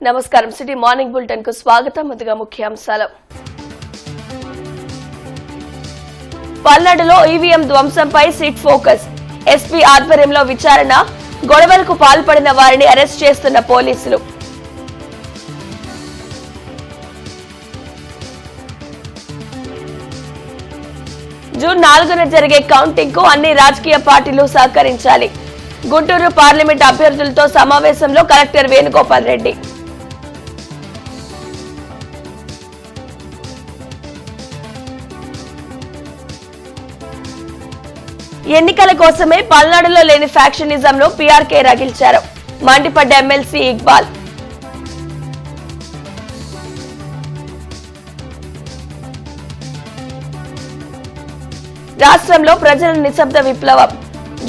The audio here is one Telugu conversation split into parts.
నమస్కారం సిటీ మార్నింగ్ బులెటిన్ కు స్వాగతం. ముందుగా ముఖ్యాంశాలు. పల్నాడులో ఈవీఎం ధ్వంసంపై సిట్ ఫోకస్. ఎస్పీ ఆధ్వర్యంలో విచారణ. గొడవలకు పాల్పడిన వారిని అరెస్ట్ చేస్తున్న పోలీసులు. జూన్ 4న జరిగే కౌంటింగ్ కు అన్ని రాజకీయ పార్టీలు సహకరించాలి. గుంటూరు పార్లమెంట్ అభ్యర్థులతో సమావేశంలో కలెక్టర్ వేణుగోపాల్ రెడ్డి. ఎన్నికల కోసమే పల్నాడులో లేని ఫ్యాక్షనిజంను పీఆర్కే రగిల్చారు. మండిపడ్డ ఎమ్మెల్సీ ఇక్బాల్. రాష్ట్రంలో ప్రజల నిశ్శబ్ద విప్లవం.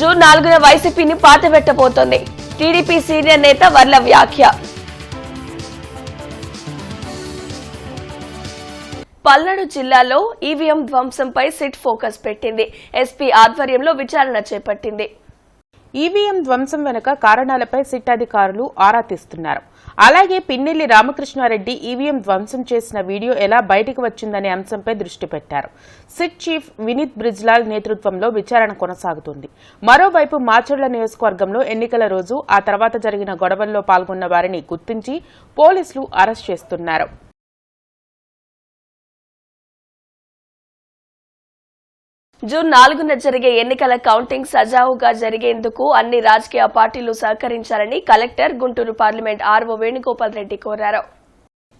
జూన్ 4న వైసీపీని పాతబెట్టబోతోంది. టీడీపీ సీనియర్ నేత వర్ల వ్యాఖ్య. పల్నాడు జిల్లాలో ఈవీఎం ధ్వంసంపై సిట్ ఫోకస్ పెట్టింది. ఎస్పీ ఆధ్వర్యంలో విచారణ చేపట్టింది. ఈవీఎం ధ్వంసం వెనుక కారణాలపై సిట్ అధికారులు ఆరా తీస్తున్నారు. అలాగే పిన్నెల్లి రామకృష్ణారెడ్డి ఈవీఎం ధ్వంసం చేసిన వీడియో ఎలా బయటకు వచ్చిందనే అంశంపై దృష్టి పెట్టారు. సిట్ చీఫ్ వినీత్ బ్రిజ్లాల్ నేతృత్వంలో విచారణ కొనసాగుతుంది. మరోవైపు మాచర్ల నియోజకవర్గంలో ఎన్నికల రోజు ఆ తర్వాత జరిగిన గొడవల్లో పాల్గొన్న వారిని గుర్తించి పోలీసులు అరెస్ట్ చేస్తున్నారు. జూన్ 4న జరిగే ఎన్నికల కౌంటింగ్ సజావుగా జరిగేందుకు అన్ని రాజకీయ పార్టీలు సహకరించాలని collector Guntur parliament RO Venugopal Reddy కోరారు.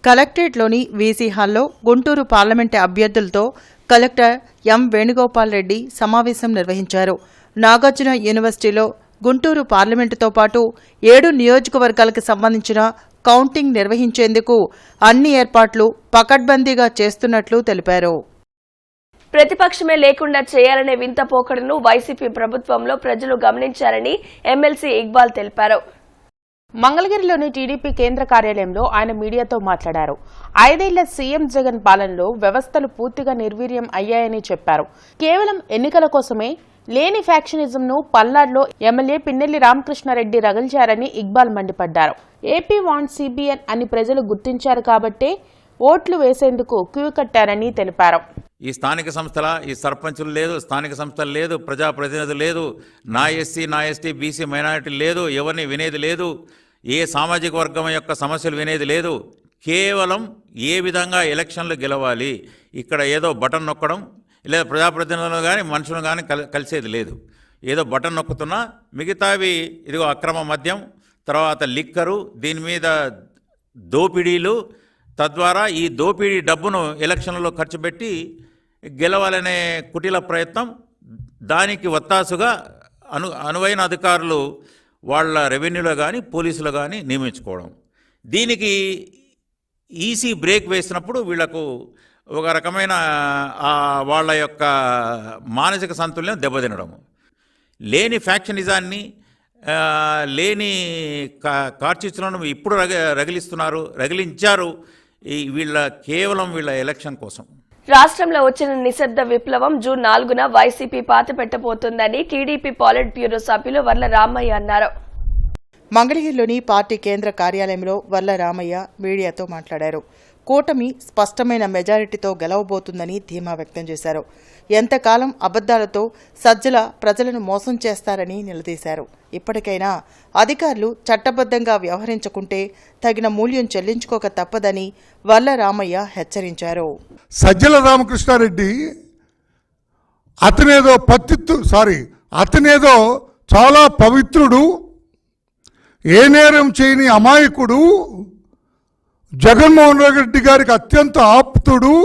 కలెక్టరేట్లోని వీసీ హాల్లో గుంటూరు పార్లమెంటు అభ్యర్థులతో కలెక్టర్ ఎం వేణుగోపాల్ రెడ్డి సమావేశం నిర్వహించారు. నాగార్జున యూనివర్సిటీలో గుంటూరు పార్లమెంటుతో పాటు 7 నియోజకవర్గాలకు సంబంధించిన కౌంటింగ్ నిర్వహించేందుకు అన్ని ఏర్పాట్లు పకడ్బందీగా చేస్తున్నట్లు తెలిపారు. ప్రతిపక్షమే లేకుండా చేయాలనే వింత పోకడను వైసీపీ ప్రభుత్వంలో ప్రజలు గమనించారని ఎమ్మెల్సీ ఇక్బాల్ తెలిపారు. మంగళగిరిలోని టీడీపీ కేంద్ర కార్యాలయంలో ఆయన మీడియాతో మాట్లాడారు. 5 ఏళ్ల సీఎం జగన్ పాలనలో వ్యవస్థలు పూర్తిగా నిర్వీర్యం అయ్యాయని చెప్పారు. కేవలం ఎన్నికల కోసమే లేని ఫ్యాక్షనిజంను పల్నాడులో ఎమ్మెల్యే పిన్నెల్లి రామకృష్ణారెడ్డి రగిల్చారని ఇక్బాల్ మండిపడ్డారు. ఏపీ వాంట్ సిబిఎన్ అని ప్రజలు గుర్తించారు కాబట్టే ఓట్లు వేసేందుకు క్యూ కట్టారని తెలిపారు. ఈ స్థానిక సంస్థల ఈ సర్పంచులు లేదు, స్థానిక సంస్థలు లేదు, ప్రజాప్రతినిధులు లేదు, నా ఎస్సీ నా ఎస్టీ బీసీ మైనారిటీ లేదు, ఎవరిని వినేది లేదు, ఏ సామాజిక వర్గం యొక్క సమస్యలు వినేది లేదు. కేవలం ఏ విధంగా ఎలక్షన్లు గెలవాలి, ఇక్కడ ఏదో బటన్ నొక్కడం లేదా ప్రజాప్రతినిధులు కానీ మనుషులు కానీ కలిసేది లేదు. ఏదో బటన్ నొక్కుతున్నా మిగతావి ఇదిగో అక్రమ మద్యం, తర్వాత లిక్కరు, దీని మీద దోపిడీలు, తద్వారా ఈ దోపిడీ డబ్బును ఎలక్షన్లలో ఖర్చు పెట్టి గెలవాలనే కుటిల ప్రయత్నం. దానికి ఒత్తాసుగా అనువైన అధికారులు వాళ్ళ రెవెన్యూలో కానీ పోలీసులో కానీ నియమించుకోవడం. దీనికి ఈసీ బ్రేక్ వేసినప్పుడు వీళ్లకు ఒక రకమైన వాళ్ళ యొక్క మానసిక సంతుల్యం దెబ్బతినడం. లేని ఫ్యాక్షనిజాన్ని లేని కార్చిచ్చులను ఇప్పుడు రగిలించారు వీళ్ళ కేవలం వీళ్ళ ఎలక్షన్ కోసం. రాష్ట్రంలో వచ్చిన నిశ్శబ్ద విప్లవం జూన్ 4న వైసీపీ పాతబెట్టబోతోందని టీడీపీ పాలిట్ బ్యూరో సభ్యులు వర్ల రామయ్య అన్నారు. మంగళగిరిలోని పార్టీ కేంద్ర కార్యాలయంలో వర్ల రామయ్య మీడియాతో మాట్లాడారు. కూటమి స్పష్టమైన మెజారిటీతో గెలవబోతుందని ధీమా వ్యక్తం చేశారు. ఎంతకాలం అబద్దాలతో సజ్జల ప్రజలను మోసం చేస్తారని నిలదీశారు. ఇప్పటికైనా అధికారులు చట్టబద్ధంగా వ్యవహరించకుంటే తగిన మూల్యం చెల్లించుకోక తప్పదని వర్ల రామయ్య హెచ్చరించారు. సజ్జల రామకృష్ణారెడ్డి అతనేదో చాలా పవిత్రుడు, ఏ నేరం చేయని అమాయకుడు, జగన్మోహన్ రెడ్డి గారికి అత్యంత ఆప్తుడు,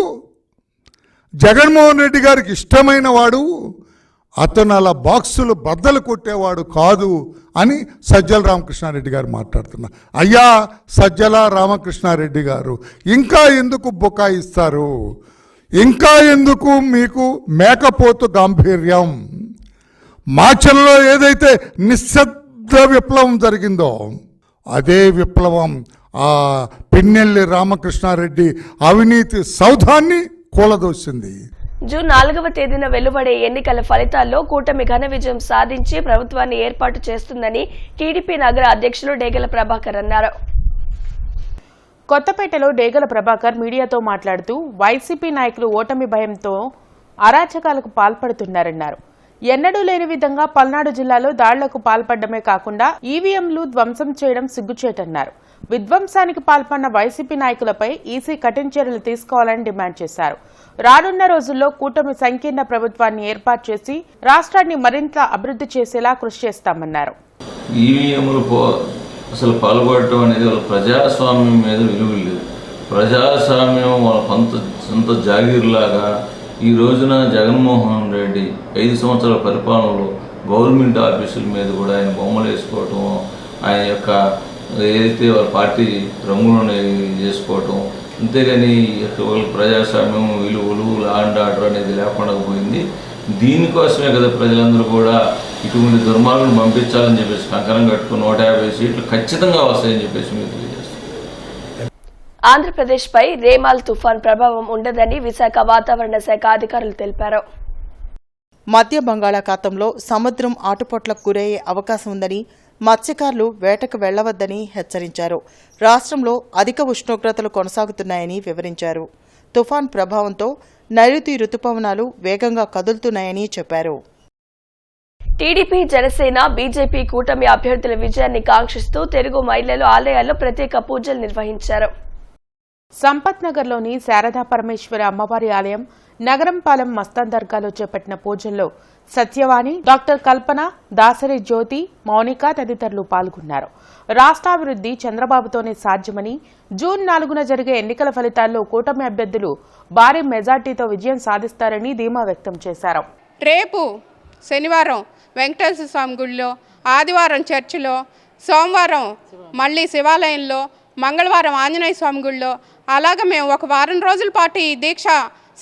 జగన్మోహన్ రెడ్డి గారికి ఇష్టమైన వాడు, అతను అలా బాక్సులు బద్దలు కొట్టేవాడు కాదు అని సజ్జల రామకృష్ణారెడ్డి గారు మాట్లాడుతున్నారు. అయ్యా సజ్జల రామకృష్ణారెడ్డి గారు, ఇంకా ఎందుకు బుకాయిస్తారు? ఇంకా ఎందుకు మీకు మేకపోతు గాంభీర్యం? మాచర్లలో ఏదైతే నిశ్శబ్ద విప్లవం జరిగిందో అదే విప్లవం ఆ పిన్నెల్లి రామకృష్ణారెడ్డి అవినీతి సౌధాన్ని కూలదోసింది. జూన్ 4వ తేదీన వెలువడే ఎన్నికల ఫలితాల్లో కూటమి ఘన విజయం సాధించి ప్రభుత్వాన్ని ఏర్పాటు చేస్తుందని టీడీపీ నగర అధ్యక్షులు డేగల ప్రభాకర్ అన్నారు. కొత్తపేటలో డేగల ప్రభాకర్ మీడియాతో మాట్లాడుతూ వైసీపీ నాయకులు ఓటమి భయంతో అరాచకాలకు పాల్పడుతున్నారన్నారు. ఎన్నడూ లేని విధంగా పల్నాడు జిల్లాలో దాడులకు పాల్పడమే కాకుండా ఈవీఎంలు ధ్వంసం చేయడం సిగ్గుచేటన్నారు. విధ్వంసానికి పాల్పడిన వైసీపీ నాయకులపై ఈసీ కఠిన చర్యలు తీసుకోవాలని డిమాండ్ చేశారు. రానున్న రోజుల్లో కూటమి సంకీర్ణ ప్రభుత్వాన్ని ఏర్పాటు చేసి రాష్ట్రాన్ని మరింత అభివృద్ధి చేసేలా కృషి చేస్తామన్నారు. ఈవీఎంలు అసలు పాల్గొనడం అనేది వాళ్ళ ప్రజాస్వామ్యం మీద విలువ లేదు. ప్రజాస్వామ్యం వాళ్ళ సొంత జాగీర్లాగా ఈ రోజున జగన్మోహన్ రెడ్డి 5 సంవత్సరాల పరిపాలనలో గవర్నమెంట్ ఆఫీసుల మీద కూడా ఆయన బొమ్మలు వేసుకోవటం, ఆయన యొక్క ఏదైతే వాళ్ళ పార్టీ రంగులను చేసుకోవటం, అంతేగాని వాళ్ళ ప్రజాస్వామ్యం విలువలు లా అండ్ ఆర్డర్ అనేది లేకుండా పోయింది. దీనికోసమే కదా ప్రజలందరూ కూడా ఇటువంటి దుర్మార్గులు పంపించాలని చెప్పేసి కంకణం కట్టుకుని 150 సీట్లు ఖచ్చితంగా వస్తాయని చెప్పేసి మీరు తెలియజేస్తారు. ఆంధ్రప్రదేశ్పై రేమాల్ తుఫాన్ ప్రభావం ఉండదని విశాఖ వాతావరణ శాఖ అధికారులు తెలిపారు. మధ్య బంగాళాఖాతంలో సముద్రం ఆటుపోట్లకు గురయ్యే అవకాశం ఉందని మత్స్యకారులు వేటకు వెళ్లవద్దని హెచ్చరించారు. రాష్ట్రంలో అధిక ఉష్ణోగ్రతలు కొనసాగుతున్నాయని వివరించారు. తుఫాన్ ప్రభావంతో నైరుతి రుతుపవనాలు వేగంగా కదులుతున్నాయని చెప్పారు. టీడీపీ, జనసేన, బీజేపీ కూటమి అభ్యర్థుల విజయాన్ని కాంక్షిస్తూ తెలుగు మహిళలు ఆలయాల్లో ప్రత్యేక పూజలు నిర్వహించారు. సంపత్ నగర్లోని శారదా పరమేశ్వరి అమ్మవారి ఆలయం, నగరంపాలెం మస్తాన్ దర్గాలో చేపట్టిన పూజల్లో సత్యవాణి, డాక్టర్ కల్పన, దాసరి జ్యోతి, మౌనిక తదితరులు పాల్గొన్నారు. రాష్ట్రాభివృద్ధి చంద్రబాబుతోనే సాధ్యమని, జూన్ 4న జరిగే ఎన్నికల ఫలితాల్లో కూటమి అభ్యర్థులు భారీ మెజార్టీతో విజయం సాధిస్తారని ధీమా వ్యక్తం చేశారు. రేపు శనివారం వెంకటేశ్వర స్వామి గుడిలో, ఆదివారం చర్చిలో, సోమవారం మళ్ళీ శివాలయంలో, మంగళవారం ఆంజనేయ స్వామి గుడిలో, అలాగే మేము ఒక వారం రోజుల పాటు ఈ దీక్ష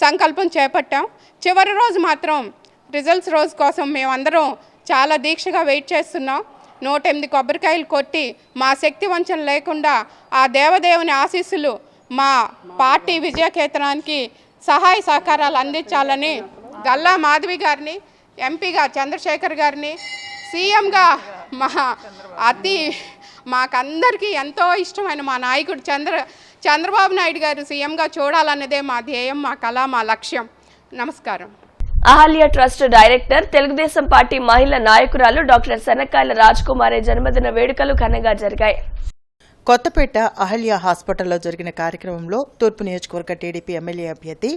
సంకల్పం చేపట్టాం. చివరి రోజు మాత్రం రిజల్ట్స్ రోజు కోసం మేమందరం చాలా దీక్షగా వెయిట్ చేస్తున్నాం. 108 కొబ్బరికాయలు కొట్టి మా శక్తి వంచన లేకుండా ఆ దేవదేవుని ఆశీస్సులు మా పార్టీ విజయకేతనానికి సహాయ సహకారాలు అందించాలని గల్లా మాధవి గారిని, ఎంపీగా చంద్రశేఖర్ గారిని, సీఎంగా మాకందరికీ ఎంతో ఇష్టమైన మా నాయకుడు చంద్రబాబు నాయుడు గారు సీఎంగా చూడాలన్నదే మా ధ్యేయం, మా కళ, మా లక్ష్యం. నమస్కారం. Ahalya trust director, Telugu Desam party మహిళా నాయకురాలు డాక్టర్ శనక్కాయల రాజ్కుమారి జన్మదిన వేడుకలు ఘనంగా జరిగాయి. కొత్తపేట అహల్య హాస్పిటల్లో జరిగిన కార్యక్రమంలో తూర్పు నియోజకవర్గ టీడీపీ ఎమ్మెల్యే అభ్యర్థి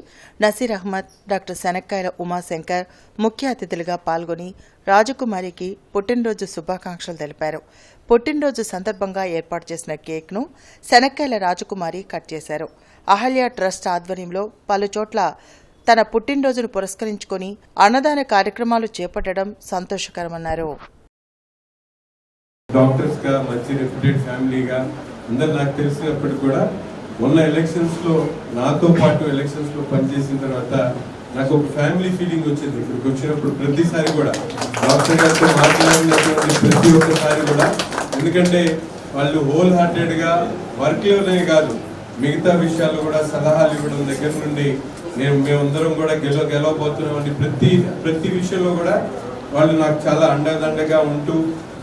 నసీర్ అహ్మద్, డాక్టర్ శనక్కాయల ఉమాశంకర్ ముఖ్య అతిథులుగా పాల్గొని రాజకుమారికి పుట్టినరోజు శుభాకాంక్షలు తెలిపారు. పుట్టినరోజు సందర్భంగా ఏర్పాటు చేసిన కేక్ను శనక్కాయల రాజకుమారి కట్ చేశారు. అహల్య ట్రస్ట్ ఆధ్వర్యంలో పలుచోట్ల తన పుట్టినరోజును పురస్కరించుకొని అన్నదాన కార్యక్రమాలు చేపట్టడం సంతోషకరమన్నారు. డాక్టర్స్ గా మంచి రెప్యూటెడ్ ఫ్యామిలీగా అందరు నాకు తెలిసినప్పటికీ కూడా మొన్న ఎలక్షన్స్ లో నాతో పాటు ఎలక్షన్స్ లో పనిచేసిన తర్వాత నాకు ఒక ఫ్యామిలీ ఫీలింగ్ వచ్చింది. ఇక్కడికి వచ్చినప్పుడు ప్రతిసారి కూడా డాక్టర్ గారితో మాట్లాడినటువంటి ప్రతి ఒక్కసారి కూడా, ఎందుకంటే వాళ్ళు హోల్ హార్టెడ్ గా వర్క్ లోనే కాదు మిగతా విషయాల్లో కూడా సలహాలు ఇవ్వడం దగ్గర నుండి మేమందరం కూడా గెలవబోతున్నామని ప్రతి విషయంలో కూడా వాళ్ళు నాకు చాలా అండదండగా ఉంటూ,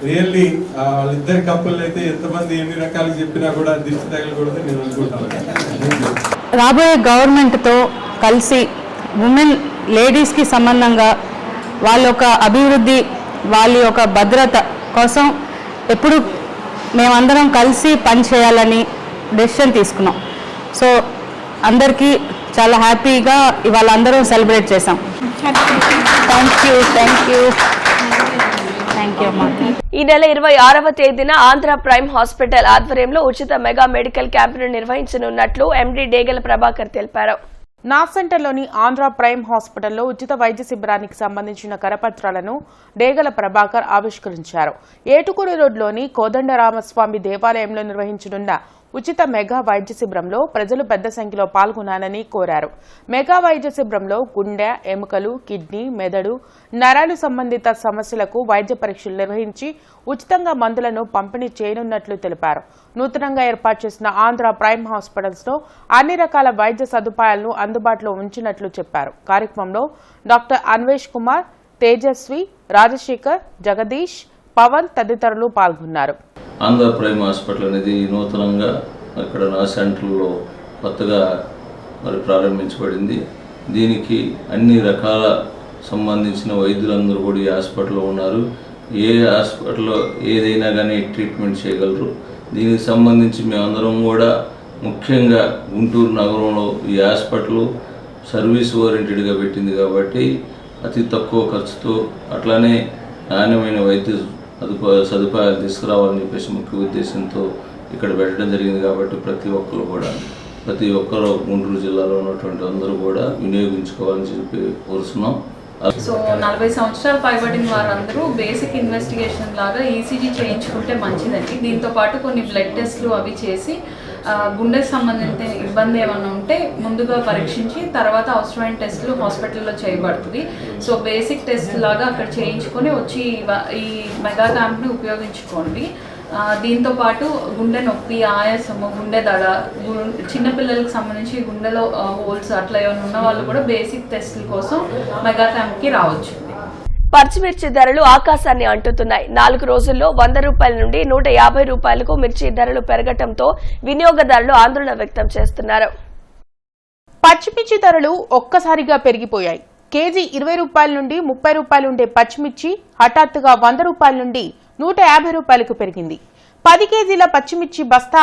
రియల్లీ వాళ్ళిద్దరి కప్పులు అయితే ఎంతమంది ఎన్ని రకాలు చెప్పినా కూడా దిష్టి తగలకూడదు నేను అనుకుంటాను. రాబోయే గవర్నమెంట్తో కలిసి లేడీస్కి సంబంధంగా వాళ్ళ యొక్క అభివృద్ధి, వాళ్ళ యొక్క భద్రత కోసం ఎప్పుడు మేమందరం కలిసి పనిచేయాలని డెసిషన్ తీసుకున్నాం. సో అందరికీ చాలా హ్యాపీగా ఇవాళ అందరం సెలబ్రేట్ చేసాం. థ్యాంక్ యూ అమ్మా. ఈ నెల 26వ తేదీన ఆంధ్ర ప్రైమ్ హాస్పిటల్ ఆధ్వర్యంలో ఉచిత మెగా మెడికల్ క్యాంపును నిర్వహించనున్నట్లు ఎండీ డేగల ప్రభాకర్ తెలిపారు. నాగ్ సెంటర్లోని ఆంధ్ర ప్రైమ్ హాస్పిటల్లో ఉచిత వైద్య శిబిరానికి సంబంధించిన కరపత్రాలను డేగల ప్రభాకర్ ఆవిష్కరించారు. ఏటుకూరు రోడ్లోని కోదండరామస్వామి దేవాలయంలో నిర్వహించనున్న ఉచిత మెగా వైద్య శిబిరంలో ప్రజలు పెద్ద సంఖ్యలో పాల్గొనాలని కోరారు. మెగా వైద్య శిబిరంలో గుండె, ఎముకలు, కిడ్నీ, మెదడు, నరాలు సంబంధిత సమస్యలకు వైద్య పరీక్షలు నిర్వహించి ఉచితంగా మందులను పంపిణీ చేయనున్నట్లు తెలిపారు. నూతనంగా ఏర్పాటు చేసిన ఆంధ్ర ప్రైమ్ హాస్పిటల్స్ లో అన్ని రకాల వైద్య సదుపాయాలను అందుబాటులో ఉంచినట్లు చెప్పారు. కార్యక్రమంలో డాక్టర్ అన్వేష్ కుమార్, తేజస్వి, రాజశేఖర్, జగదీష్, పవన్ తదితరులు పాల్గొన్నారు. ఆంధ్ర ప్రైమ్ హాస్పిటల్ అనేది నూతనంగా ఇక్కడ నా సెంటర్లో కొత్తగా మరి ప్రారంభించబడింది. దీనికి అన్ని రకాల సంబంధించిన వైద్యులందరూ కూడా ఈ హాస్పిటల్లో ఉన్నారు. ఏ హాస్పిటల్లో ఏదైనా కానీ ట్రీట్మెంట్ చేయగలరు. దీనికి సంబంధించి మేమందరం కూడా ముఖ్యంగా గుంటూరు నగరంలో ఈ హాస్పిటల్ సర్వీస్ ఓరియంటెడ్గా పెట్టింది కాబట్టి అతి తక్కువ ఖర్చుతో అట్లానే నాణ్యమైన వైద్య సదుపాయాలు తీసుకురావాలని చెప్పేసి ముఖ్య ఉద్దేశంతో ఇక్కడ పెట్టడం జరిగింది. కాబట్టి ప్రతి ఒక్కరు గుంటూరు జిల్లాలో ఉన్నటువంటి అందరూ కూడా వినియోగించుకోవాలని చెప్పి కోరుతున్నాం. సో 40 సంవత్సరాలు పైబడిన వారందరూ బేసిక్ ఇన్వెస్టిగేషన్ లాగా ఈసీజీ చేయించుకుంటే మంచిదండి. దీంతో పాటు కొన్ని బ్లడ్ టెస్ట్లు అవి చేసి గుండెకి సంబంధించిన ఇబ్బంది ఏమైనా ఉంటే ముందుగా పరీక్షించి తర్వాత అవసరమైన టెస్టులు హాస్పిటల్లో చేయబడుతుంది. సో బేసిక్ టెస్ట్ లాగా అక్కడ చేయించుకొని వచ్చి ఈ మెగా క్యాంప్ని ఉపయోగించుకోండి. దీంతో పాటు గుండె నొప్పి, ఆయాసము, గుండె దడ, చిన్నపిల్లలకు సంబంధించి గుండెలో హోల్స్ అట్లా ఏమైనా ఉన్న వాళ్ళు కూడా బేసిక్ టెస్టుల కోసం మెగా క్యాంప్కి రావచ్చు. పచ్చిమిర్చి ధరలు ఆకాశాన్ని అంటుతున్నాయి. 4 రోజుల్లో 100 రూపాయల నుండి 150 రూపాయలకు మిర్చి ధరలు పెరగటంతో వినియోగదారులు ఆందోళన వ్యక్తం చేస్తున్నారు. పచ్చిమిర్చి ధరలు ఒక్కసారిగా పెరిగిపోయాయి. కేజీ 20 రూపాయల నుండి 30 రూపాయలు ఉండే పచ్చిమిర్చి హఠాత్తుగా 100 రూపాయల నుండి 150 రూపాయలకు పెరిగింది. 10 కేజీల పచ్చిమిర్చి బస్తా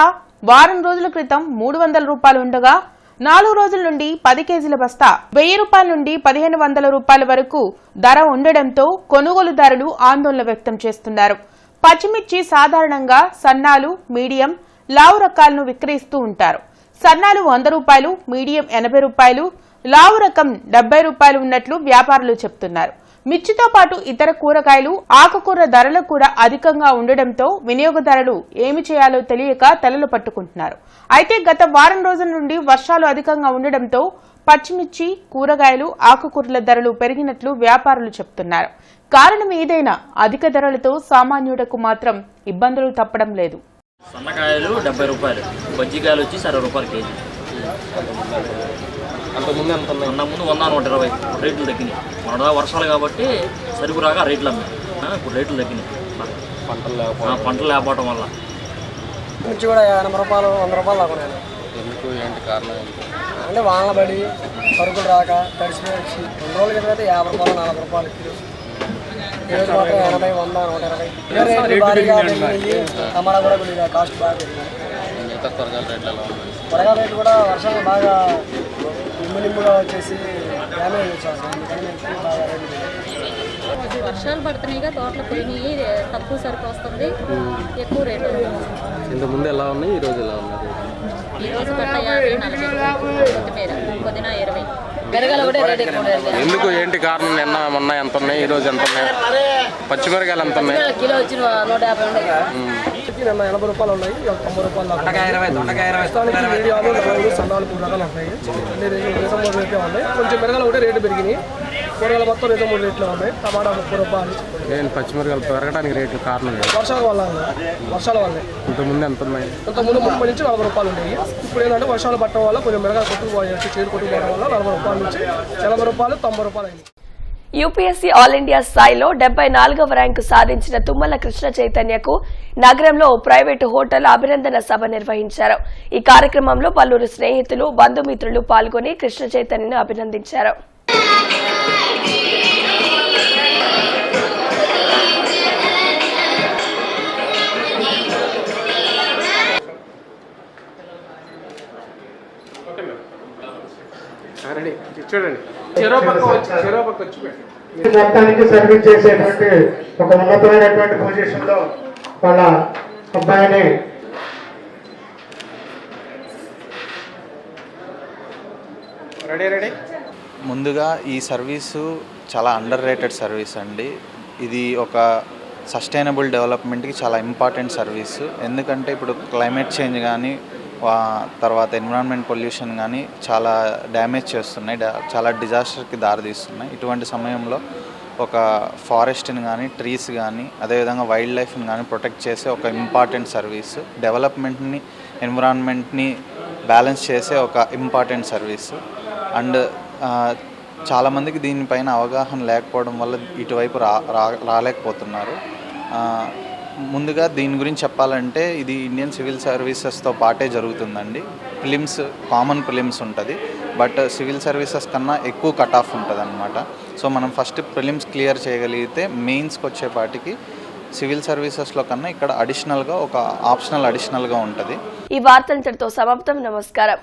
వారం రోజుల క్రితం 300 రూపాయలు ఉండగా 4 రోజుల నుండి 10 కేజీల బస్తా 1000 రూపాయల నుండి 1500 రూపాయల వరకు ధర ఉండడంతో కొనుగోలుదారులు ఆందోళన వ్యక్తం చేస్తున్నారు. పచ్చిమిర్చి సాధారణంగా సన్నాలు, మీడియం, లావు రకాలను విక్రయిస్తూ ఉంటారు. సన్నాలు 100 రూపాయలు, మీడియం 80 రూపాయలు, లావు రకం 70 రూపాయలు ఉన్నట్లు వ్యాపారులు చెప్తున్నారు. మిర్చితో పాటు ఇతర కూరగాయలు, ఆకుకూర ధరలు కూడా అధికంగా ఉండడంతో వినియోగదారులు ఏమి చేయాలో తెలియక తలలు పట్టుకుంటున్నారు. అయితే గత వారం రోజుల నుండి వర్షాలు అధికంగా ఉండడంతో పచ్చిమిర్చి, కూరగాయలు, ఆకుకూరల ధరలు పెరిగినట్లు వ్యాపారులు చెప్తున్నారు. కారణం ఏదైనా అధిక ధరలతో సామాన్యుడకు మాత్రం ఇబ్బందులు తప్పడం లేదు. సన్నకాయలు 70 రూపాయలు, బజ్జికాయలు వచ్చి 60 రూపాయలు కేజీ. అంతకుముందు 100-120 రేట్లు తగ్గినాయి. మన వర్షాలు కాబట్టి సరుకు రాక రేట్లు అమ్మాయి. ఇప్పుడు రేట్లు తగ్గినాయి పంటలు లేకపోవడం వల్ల. మిర్చి కూడా 80 రూపాయలు, 100 రూపాయలు దాకా. ఎందుకు ఏంటి కారణం? అంటే వానల పడి సరుకులు రాక తడిసిపోయి 2 రోజుల కింద అయితే 50 రూపాయలు, 40 రూపాయలు కిలో. ఈరోజు మాత్రం 80, 100, 120. రేట్లు భారీగా పెరిగినాయి. టమాటా కూడా కొద్దిగా కాస్ట్ బాగా పెరిగింది. కూరగాయల రేట్లు కూడా వర్షాలు బాగా నిమ్ముగా వచ్చేసి డ్యామేజ్ వచ్చేస్తాం. అందుకని బాగా రేట్లు వర్షాలు పడుతున్నాయిగా, తోటలు పోయినాయి, తక్కువ సరుకు వస్తుంది, ఎక్కువ రేటు. ఇంతకుముందు ఎలా ఉన్నాయి, ఈరోజు ఎలా ఉన్నాయి? ఈరోజు గట్ట 50, 40, కొత్తిమీర, పుదీనా 20. మిరగాయలు కూడా రేట్ ఎక్కువ. ఎందుకు ఏంటి కారణం? మొన్న ఎంత ఉన్నాయి, ఈరోజు ఎంత ఉన్నాయి? పచ్చిమిరకాయలు ఎంత ఉన్నాయి? కిలో వచ్చి 150 ఉన్నాయి. 80 రూపాయలు ఉన్నాయి, 90 రూపాయలు సన్నాలు 3 రకాలు ఉంటాయి. అన్ని రేట్లు రేట్లే ఉన్నాయి. కొంచెం మిరగాయలు ఒకటే రేటు పెరిగినాయి. కూరగాయలు మొత్తం 3 రేట్లు ఉన్నాయి. టమాటా 30 రూపాయలు. పచ్చిమిరకాయలు పెరగడానికి రేట్లు కారణం వర్షాల వల్లే. ఇంతకుముందు ఎంత ఉన్నాయి? ఇంతకుముందు 30 నుంచి 40 రూపాయలు ఉన్నాయి. ఇప్పుడు ఏంటంటే వర్షాలు పట్టడం వల్ల కొంచెం మిరగాయలు కొట్టుకుపోయాయి. చేరు కొట్టుకుపోవడం వల్ల 40 రూపాయల నుంచి 80 రూపాయలు, 90 రూపాయలు అయింది. యూపీఎస్సీ ఆల్ ఇండియా స్థాయిలో 74వ ర్యాంకు సాధించిన తుమ్మల కృష్ణ చైతన్యకు నగరంలో ప్రైవేటు హోటల్ అభినందన సభ నిర్వహించారు. ఈ కార్యక్రమంలో పలువురు స్నేహితులు, బంధుమిత్రులు పాల్గొని కృష్ణ చైతన్యను అభినందించారు. మొత్తానికి సర్వీస్ చేసేటువంటి ఒక ఉన్నతమైనటువంటి పొజిషన్ లో వాళ్ళ అబ్బాయిని ముందుగా ఈ సర్వీసు చాలా అండర్ రేటెడ్ సర్వీస్ అండి. ఇది ఒక సస్టైనబుల్ డెవలప్మెంట్కి చాలా ఇంపార్టెంట్ సర్వీసు. ఎందుకంటే ఇప్పుడు క్లైమేట్ చేంజ్ కానీ తర్వాత ఎన్విరాన్మెంట్ పొల్యూషన్ కానీ చాలా డ్యామేజ్ చేస్తున్నాయి, చాలా డిజాస్టర్కి దారితీస్తున్నాయి. ఇటువంటి సమయంలో ఒక ఫారెస్ట్ని కానీ, ట్రీస్ కానీ, అదేవిధంగా వైల్డ్ లైఫ్ని కానీ ప్రొటెక్ట్ చేసే ఒక ఇంపార్టెంట్ సర్వీసు, డెవలప్మెంట్ని, ఎన్విరాన్మెంట్ని బ్యాలెన్స్ చేసే ఒక ఇంపార్టెంట్ సర్వీసు. అండ్ చాలామందికి దీనిపైన అవగాహన లేకపోవడం వల్ల ఇటువైపు రాలేకపోతున్నారు. ముందుగా దీని గురించి చెప్పాలంటే ఇది ఇండియన్ సివిల్ సర్వీసెస్తో పాటే జరుగుతుందండి. ప్రిలిమ్స్ కామన్ ప్రిలిమ్స్ ఉంటుంది, బట్ సివిల్ సర్వీసెస్ కన్నా ఎక్కువ కట్ ఆఫ్ ఉంటుంది అనమాట. సో మనం ఫస్ట్ ప్రిలిమ్స్ క్లియర్ చేయగలిగితే మెయిన్స్కి వచ్చేపాటికి సివిల్ సర్వీసెస్లో కన్నా ఇక్కడ అడిషనల్గా ఒక ఆప్షనల్ అడిషనల్గా ఉంటుంది. ఈ వార్తలంతటితో సమాప్తం. నమస్కారం.